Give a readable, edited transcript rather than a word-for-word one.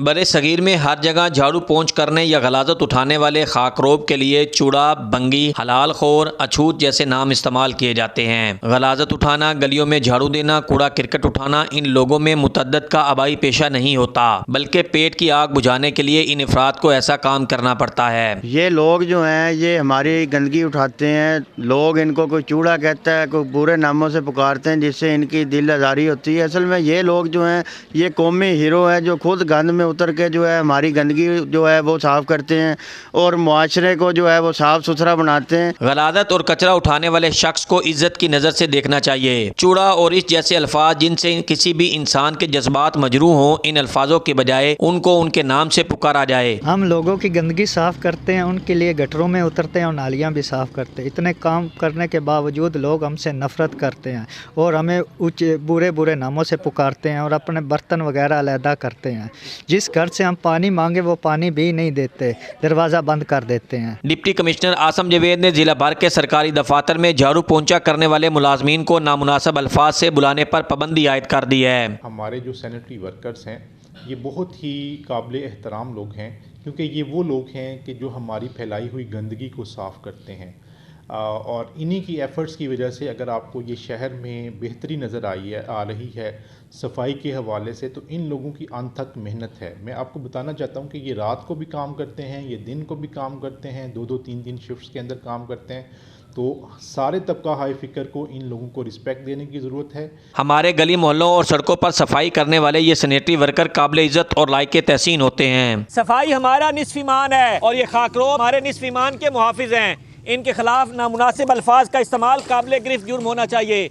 बड़े सगीर में हर जगह झाड़ू पोंछ करने या गलाजत उठाने वाले खाकरोब के लिए चूड़ा, बंगी, हलाल खोर, अछूत जैसे नाम इस्तेमाल किए जाते हैं। गलाजत उठाना, गलियों में झाड़ू देना, कूड़ा क्रिकेट उठाना इन लोगों में मुतद्दद का आबाई पेशा नहीं होता, बल्कि पेट की आग बुझाने के लिए इन अफराद को ऐसा काम करना पड़ता है। ये लोग जो हैं ये हमारी गंदगी उठाते हैं। लोग इनको कोई चूड़ा कहता है, कोई बुरे नामों से पुकारते हैं, जिससे इनकी दिल आज़ारी होती है। असल में ये लोग जो हैं ये कौमी हीरो हैं, जो खुद गंद में उतर के जो है हमारी गंदगी जो है वो साफ़ करते हैं और मुआशरे को जो है वो साफ़ सुथरा बनाते हैं। गलाजत और कचरा उठाने वाले शख्स को इज्जत की नज़र से देखना चाहिए। चूड़ा और इस जैसे अल्फाज जिनसे किसी भी इंसान के जज्बात मजरूह हों, इन अल्फाजों के बजाय उनको उनके नाम से पुकारा जाए। हम लोगों की गंदगी साफ़ करते हैं, उनके लिए गटरों में उतरते हैं और नालियाँ भी साफ़ करते हैं। इतने काम करने के बावजूद लोग हमसे नफ़रत करते हैं और हमें ऊँचे बुरे बुरे नामों से पुकारते हैं और अपने बर्तन वगैरह अलहदा करते हैं। जिस घर से हम पानी मांगे वो पानी भी नहीं देते, दरवाज़ा बंद कर देते हैं। डिप्टी कमिश्नर आसम जवेद ने जिला भर के सरकारी दफातर में झाड़ू पोंछा करने वाले मुलाजमीन को नामुनासिब अल्फाज से बुलाने पर पाबंदी आयद कर दी है। हमारे जो सैनिटरी वर्कर्स हैं ये बहुत ही काबिल एहतराम लोग हैं, क्योंकि ये वो लोग हैं कि जो हमारी फैलाई हुई गंदगी को साफ़ करते हैं और इन्हीं की एफ़र्ट्स की वजह से अगर आपको ये शहर में बेहतरी नज़र आ रही है सफाई के हवाले से, तो इन लोगों की अनथक मेहनत है। मैं आपको बताना चाहता हूँ कि ये रात को भी काम करते हैं, ये दिन को भी काम करते हैं, 2-2 3-3 शिफ्ट्स के अंदर काम करते हैं। तो सारे तबका हाई फिकर को इन लोगों को रिस्पेक्ट देने की ज़रूरत है। हमारे गली मोहल्लों और सड़कों पर सफाई करने वाले ये सैनिटरी वर्कर काबिल इज्जत और लायक तहसीन होते हैं। सफाई हमारा निस्फ ईमान है और ये खाकरोब हमारे निस्फ ईमान के मुहाफिज हैं। इनके खिलाफ नामुनासिब अल्फाज का इस्तेमाल काबिल गिरफ्त जुर्म होना चाहिए।